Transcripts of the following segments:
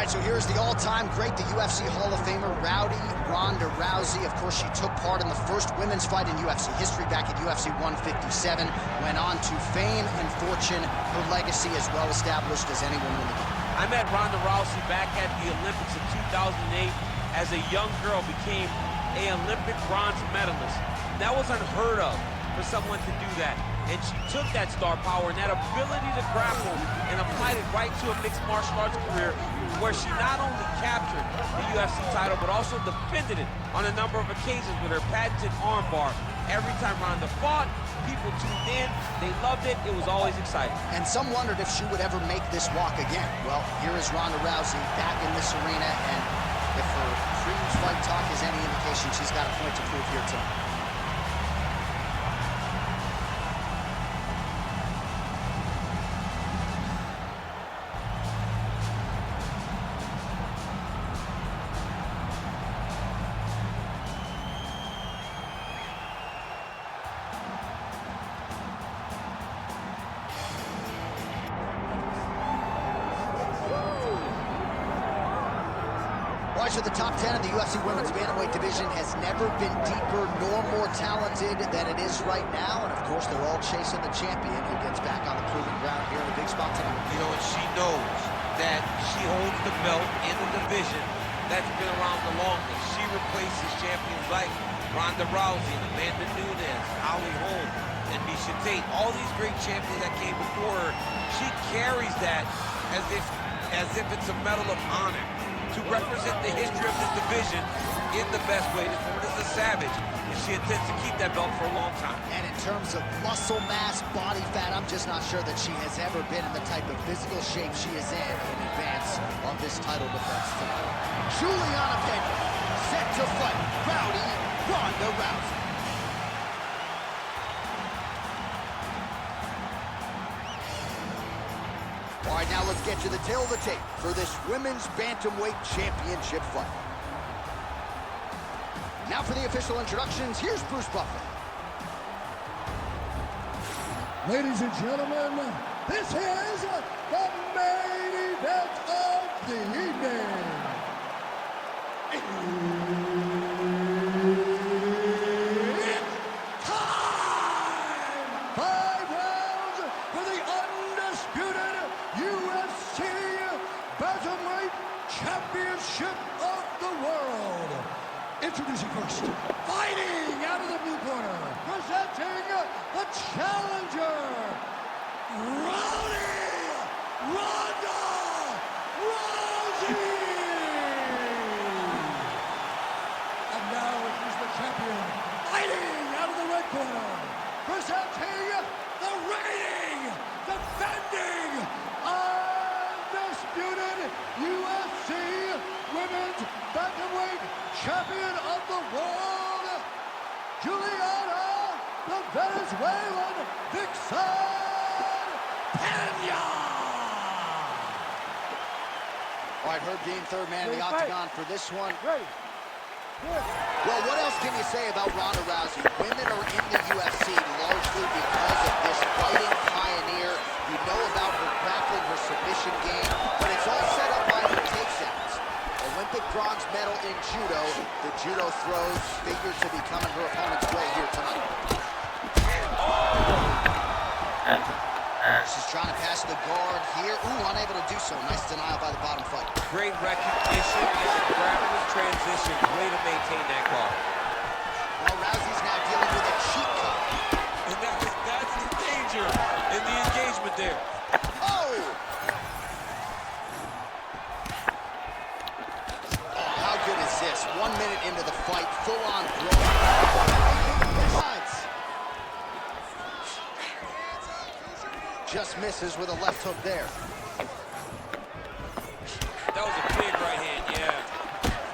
right, so here's the all-time great, the UFC Hall of Famer, Ronda Rousey. Of course, she took part in the first women's fight in UFC history back at UFC 157. Went on to fame and fortune, her legacy as well established as any woman in the game. I met Ronda Rousey back at the Olympics in 2008. As a young girl, became an Olympic bronze medalist. That was unheard of for someone to do that. And she took that star power and that ability to grapple and applied it right to a mixed martial arts career, where she not only captured the UFC title, but also defended it on a number of occasions with her patented armbar. Every time Ronda fought, people tuned in, they loved it, it was always exciting. And some wondered if she would ever make this walk again. Well, here is Ronda Rousey back in this arena, and if her pre-fight talk is any indication, she's got a point to prove here tonight. The top 10 of the UFC Women's Bantamweight division has never been deeper nor more talented than it is right now. And of course, they're all chasing the champion who gets back on the proving ground here in the big spot tonight. You know, and she knows that she holds the belt in the division that's been around the longest. She replaces champions like Ronda Rousey, Amanda Nunes, Holly Holm, and Miesha Tate. All these great champions that came before her, she carries that as if it's a medal of honor, to represent the history of this division in the best way. This woman is a savage, and she intends to keep that belt for a long time. And in terms of muscle mass, body fat, I'm just not sure that she has ever been in the type of physical shape she is in advance of this title defense tonight. Julianna Pena, set to fight rowdy Ronda Rousey. All right, now let's get to the tail of the tape for this Women's Bantamweight Championship fight. Now for the official introductions, here's Bruce Buffer. Ladies and gentlemen, this is the main event of the evening. It's time! 5 rounds for the undisputed UFC Bantamweight Championship of the world. Introducing first, fighting out of the blue corner, presenting the challenger, Ronda Rousey. And now here's the champion, fighting out of the red corner, presenting the reigning, defending, undisputed UFC Women's Bantamweight Champion of the world, Julianna, the Venezuelan Vixen Pena. All right, Herb Dean, third man in the octagon for this one. Ready. Well, what else can you say about Ronda Rousey? Women are in the UFC largely because of this fighting pioneer. You know about her grappling, her submission game, but it's all set up by her takedowns. Olympic bronze medal in judo. The judo throws figure to be coming her opponent's way here tonight. She's trying to pass the guard here. Ooh, unable to do so. Nice denial by the bottom fight. Great recognition as a grappling transition. Way to maintain that guard. Well, Rousey's now dealing with a cheek cut. And that's the danger in the engagement there. Oh! How good is this? 1 minute into the fight, full-on brawl. Just misses with a left hook there. That was a big right hand, yeah.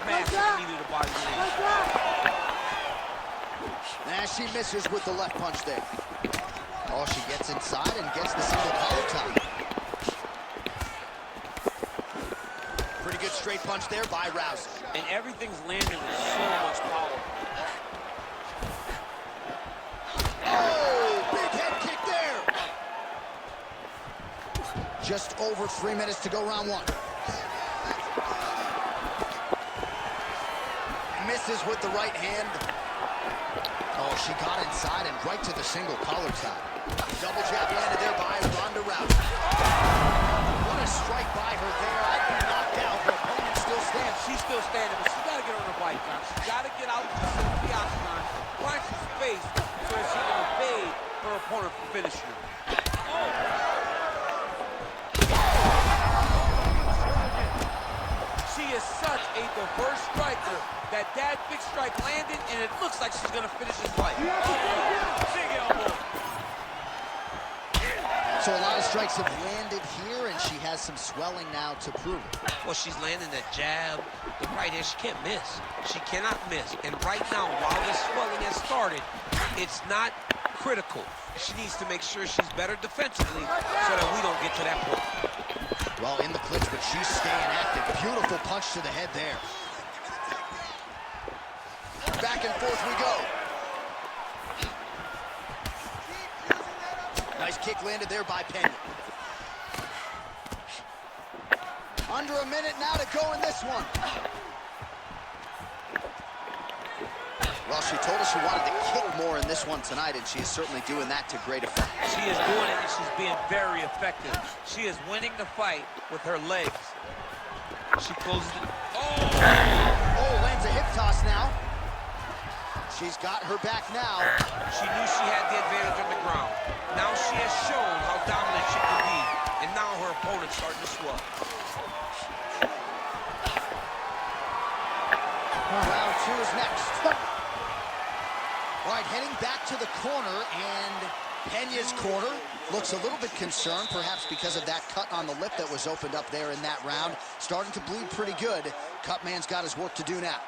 Massive needed a body hand. And she misses with the left punch there. Oh, she gets inside and gets the single collar tie. Pretty good straight punch there by Rousey. And everything's landing with so much power. Oh, big head kick there. Just over 3 minutes to go round one. misses with the right hand. Oh, she got inside and right to the single collar tie. Double jab landed there by Ronda Rousey. What a strike by her there. I'd be knocked out. Her opponent still stands. She's still standing, but she's got to get on the bike, John. She's got to get out to the octagon, find some space so that she can evade her opponent from finishing her. She is such a diverse striker that big strike landed, and it looks like she's going to finish this fight. Big elbow. So a lot of strikes have landed here, and she has some swelling now to prove it. Well, she's landing the jab, the right hand. She can't miss. She cannot miss. And right now, while this swelling has started, it's not critical. She needs to make sure she's better defensively so that we don't get to that point. Well, in the clinch, but she's staying active. Beautiful punch to the head there. Back and forth we go. Nice kick landed there by Pena. Under a minute now to go in this one. Well, she told us she wanted to kick more in this one tonight, and she is certainly doing that to great effect. She is doing it, and she's being very effective. She is winning the fight with her legs. She closes it. Oh, lands a hip toss now. She's got her back now. She knew she had the advantage on the ground. Now she has shown how dominant she can be, and now her opponent's starting to swell. Round two is next. All right, heading back to the corner, and Pena's corner looks a little bit concerned, perhaps because of that cut on the lip that was opened up there in that round. Starting to bleed pretty good. Cut man's got his work to do now.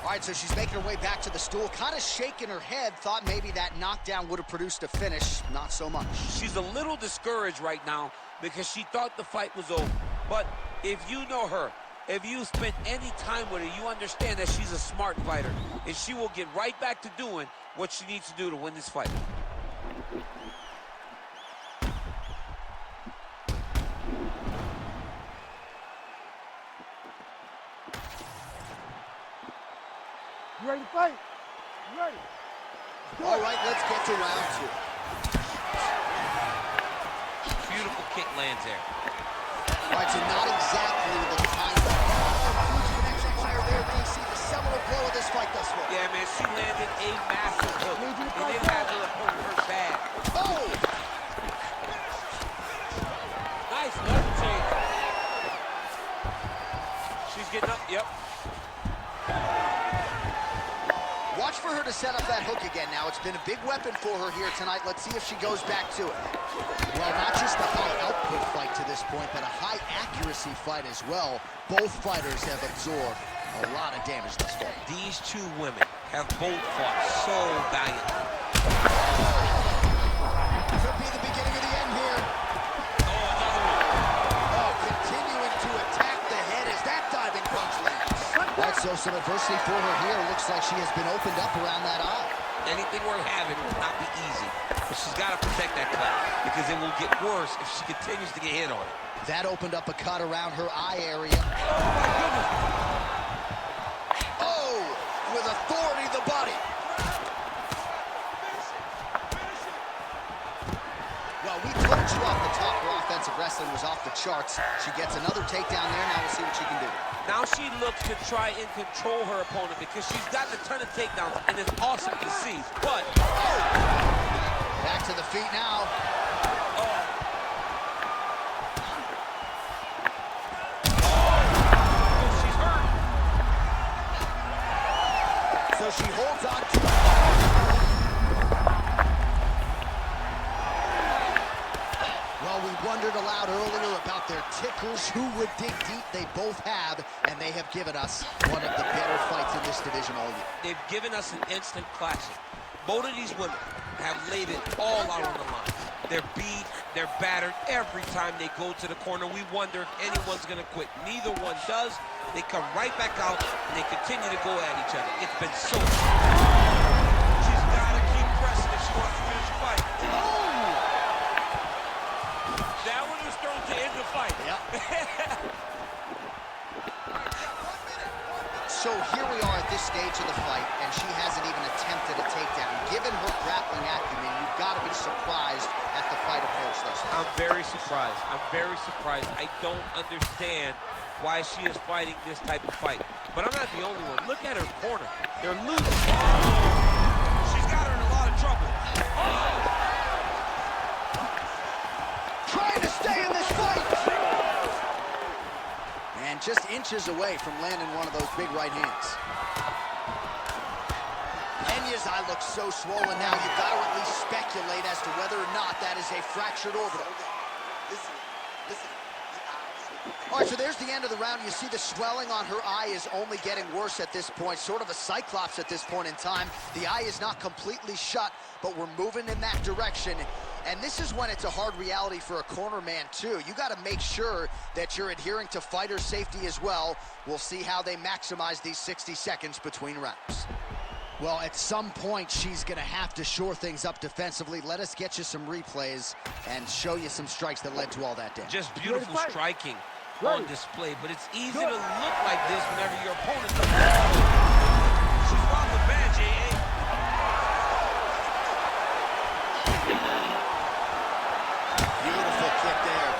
All right, so she's making her way back to the stool, kind of shaking her head, thought maybe that knockdown would have produced a finish. Not so much. She's a little discouraged right now because she thought the fight was over. But if you know her, if you spent any time with her, you understand that she's a smart fighter, and she will get right back to doing what she needs to do to win this fight. You ready to fight? You ready? All right, let's get to round two. Beautiful kick lands there. All right, so not exactly the kind of huge connection fire there. They see the seminal blow of this fight thus far. Yeah, man, she landed a massive hook, and it had her opponent hurt bad. Oh! Nice level change. She's getting up, yep. Watch for her to set up that hook again now. It's been a big weapon for her here tonight. Let's see if she goes back to it. Well, not just a high output fight to this point, but a high accuracy fight as well. Both fighters have absorbed a lot of damage thus far. These two women have both fought so valiantly. Could be the beginning of the end here. Oh, another one. Oh, continuing to attack the head as that diving punch lands. All right, so some adversity for her here. Looks like she has been opened up around that eye. Anything worth having will not be easy, but she's got to protect that cut because it will get worse if she continues to get hit on it. That opened up a cut around her eye area. Oh, my goodness. Oh, with authority the body. Well, we told you off the top her offensive wrestling was off the charts. She gets another takedown there. Now we'll see what she can do. Now she looks to try and control her opponent because she's got a ton of takedowns, and it's awesome to see. But, oh! Back to the feet now. Oh, she's hurt. So she holds on to Well, we wondered aloud earlier about their tickers. Who would dig deep? They both have, and they have given us one of the better fights in this division all year. They've given us an instant classic. Both of these women have laid it all out on the line. They're beat, they're battered every time they go to the corner. We wonder if anyone's going to quit. Neither one does. They come right back out, and they continue to go at each other. It's been so She's got to keep pressing if she wants to finish the fight. That one was thrown to end the fight. Yep. So here we are at this stage of the fight, and she hasn't even attempted a takedown. Given her grappling acumen, you've got to be surprised at the fight approach thus far. I'm very surprised. I'm very surprised. I don't understand why she is fighting this type of fight. But I'm not the only one. Look at her corner. They're losing. She's got her in a lot of trouble. Trying to stay in this fight. And just inches away from landing one of those big right hands. Pena's eye looks so swollen now, you've got to at least speculate as to whether or not that is a fractured orbital. Listen. All right, so there's the end of the round. You see the swelling on her eye is only getting worse at this point, sort of a cyclops at this point in time. The eye is not completely shut, but we're moving in that direction. And this is when it's a hard reality for a corner man, too. You got to make sure that you're adhering to fighter safety as well. We'll see how they maximize these 60 seconds between rounds. Well, at some point, she's going to have to shore things up defensively. Let us get you some replays and show you some strikes that led to all that damage. Just beautiful striking on display, but it's easy to look like this whenever your opponent comes. She's wobbling bad, J.A. Beautiful kick there.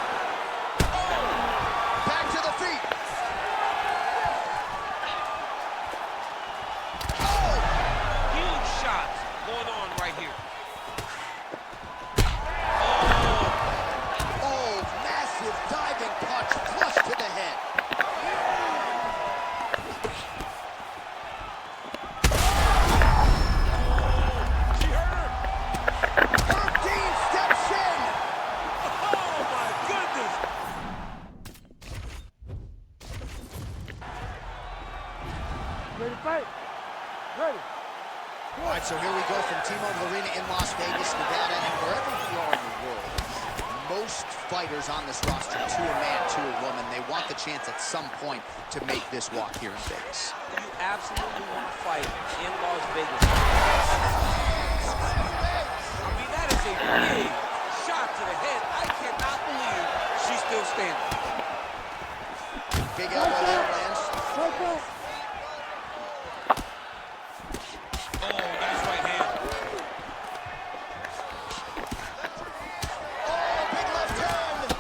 Back to the feet. Huge shots going on right here. Oh, massive diving punch flush to the head. She hurt her. Herb Dean steps in. Oh, my goodness. Ready to fight? Ready. All right, so here we go from T-Mobile Arena in Las Vegas, Nevada, and wherever you are in the world, most fighters on this roster, to a man, to a woman, they want the chance at some point to make this walk here in Vegas. You absolutely want to fight in Las Vegas. I mean, that is a big shot to the head. I cannot believe she's still standing. Big elbow there lands. Right back. Oh, nice right hand. Oh, big left hand.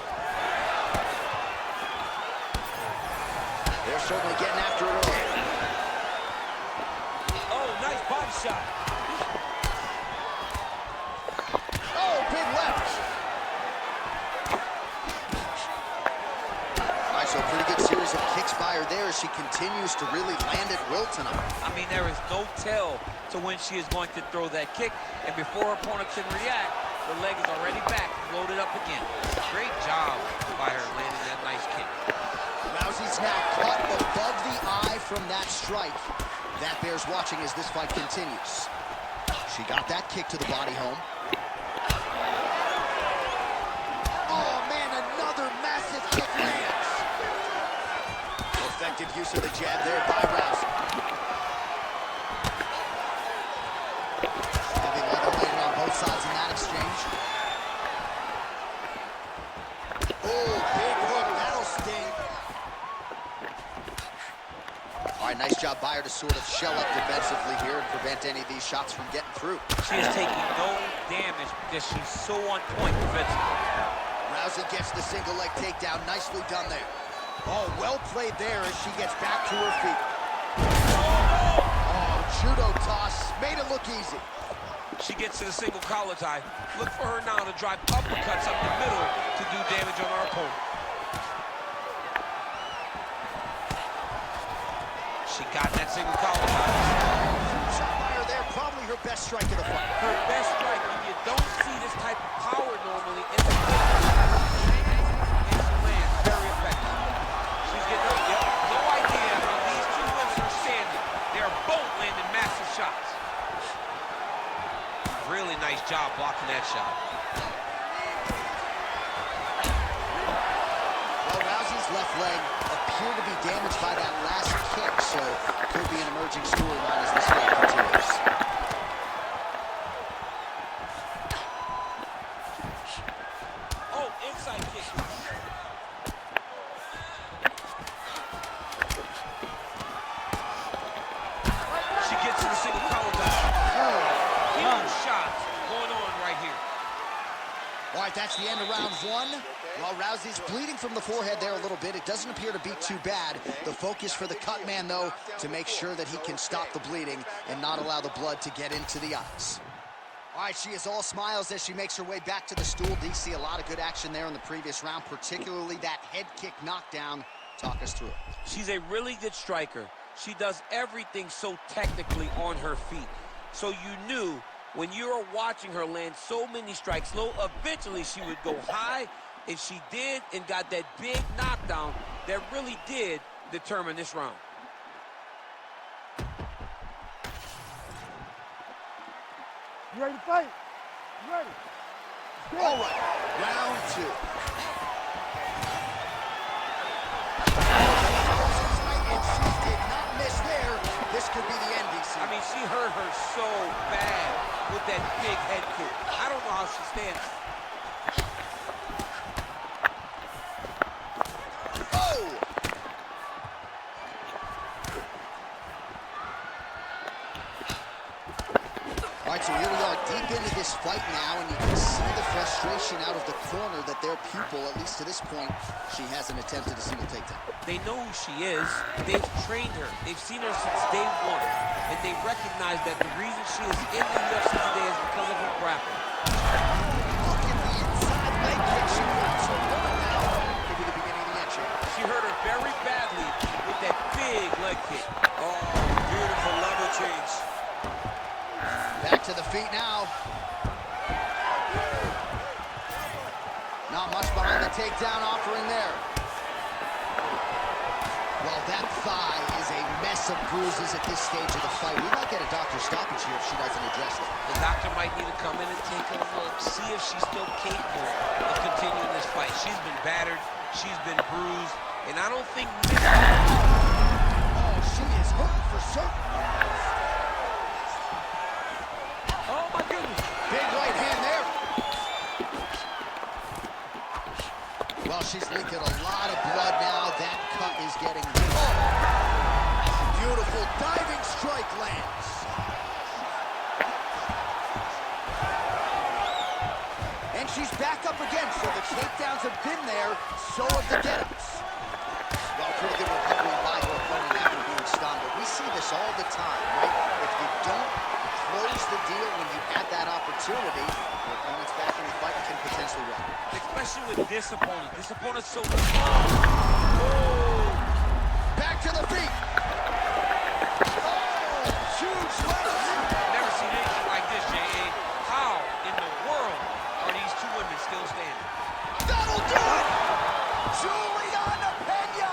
They're certainly getting after it early. Oh, nice body shot. Oh, big left. All right, so a pretty good series of kicks by her there as she continues to really land at will tonight. I mean, there is no tell to when she is going to throw that kick, and before her opponent can react, her leg is already back, loaded up again. Great job by her landing that nice kick. Rousey's now cut above the eye from that strike. That bears watching as this fight continues. She got that kick to the body home. Oh, man, another massive kick lands. Effective use of the jab there by Rousey. Heavy leather later on both sides in that exchange. Oh, big hook, that'll sting. All right, nice job by her to sort of shell up defensively here and prevent any of these shots from getting through. She is taking no damage because she's so on point defensively. Rousey gets the single leg takedown. Nicely done there. Oh, well played there as she gets back to her feet. Oh, judo toss. Made it look easy. She gets to the single collar tie. Look for her now to drive uppercuts up the middle to do damage on our opponent. She got that single collar tie. Shot by her there. Probably her best strike of the fight. Her best strike, and you don't see this type of power normally in the middle. And she lands very effective. She's getting no idea how these two women are standing. They're both landing massive shots. Really nice job blocking that shot. Well, Rousey's left leg appeared to be damaged by that last kick, so could be an emerging storyline as this fight continues. Oh, inside kick. that's the end of round one. Well, Rousey's bleeding from the forehead there a little bit. It doesn't appear to be too bad. The focus for the cut man, though, to make sure that he can stop the bleeding and not allow the blood to get into the eyes. All right, she is all smiles as she makes her way back to the stool. DC, a lot of good action there in the previous round, particularly that head kick knockdown. Talk us through it. She's a really good striker. She does everything so technically on her feet. So you knew when you were watching her land so many strikes low, eventually she would go high, and she did, and got that big knockdown that really did determine this round. You ready to fight? You ready? All right, round two. And she did not miss there. This could be the end, DC. I mean, she hurt her so bad with that big head kick. I don't know how she stands. Oh! All right, so here we are deep into this fight now, and you can see the frustration out of the corner that their pupil, at least to this point, she hasn't attempted a single takedown. They know who she is. They've trained her. They've seen her since day one. And they recognize that the reason she is in the UFC today is because of her grappling. Look at the inside leg kick. She wants her woman now. Could be the beginning of the end, Shane. She hurt her very badly with that big leg kick. Oh, beautiful level change. Back to the feet now. Not much behind the takedown offering there. Well, that thigh is a mess of bruises at this stage of the fight. We might get a doctor stoppage here if she doesn't address it. The doctor might need to come in and take a look, see if she's still capable of continuing this fight. She's been battered, she's been bruised, and I don't think... Oh, she is hurting for certain. Oh, my goodness. Big right hand there. Well, she's leaking a lot of blood now. That cut is getting... Oh! Beautiful diving strike lands. And she's back up again, so the takedowns have been there, so have the get-ups. Well, pretty good recovery by her opponent after being stunned, but we see this all the time, right? If you don't close the deal when you had that opportunity, your opponent's back in the fight and can potentially win. Especially with this opponent. This opponent's so... Oh! Back to the feet. Oh, huge left. Never seen anything like this, J.A. How in the world are these two women still standing? That'll do it! Julianna pena!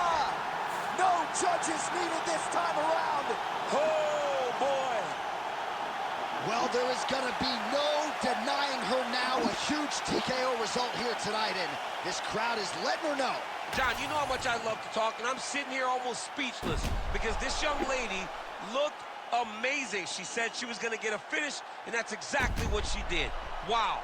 No judges needed this time around. Oh, boy. Well, there is going to be no denying her now. A huge TKO result here tonight, and this crowd is letting her know. John, you know how much I love to talk, and I'm sitting here almost speechless because this young lady looked amazing. She said she was going to get a finish, and that's exactly what she did. Wow.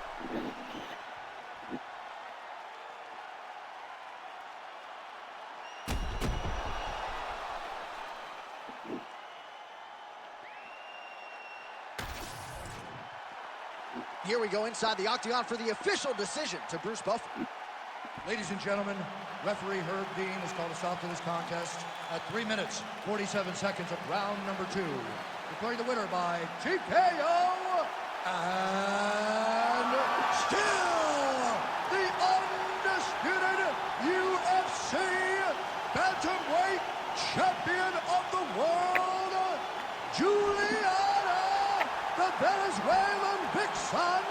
Here we go inside the octagon for the official decision to Bruce Buffer. Ladies and gentlemen, referee Herb Dean has called a stop to this contest at 3 minutes, 47 seconds of round number 2. Declaring the winner by TKO, and still the undisputed UFC bantamweight champion of the world, Julianna, the Venezuelan vixen,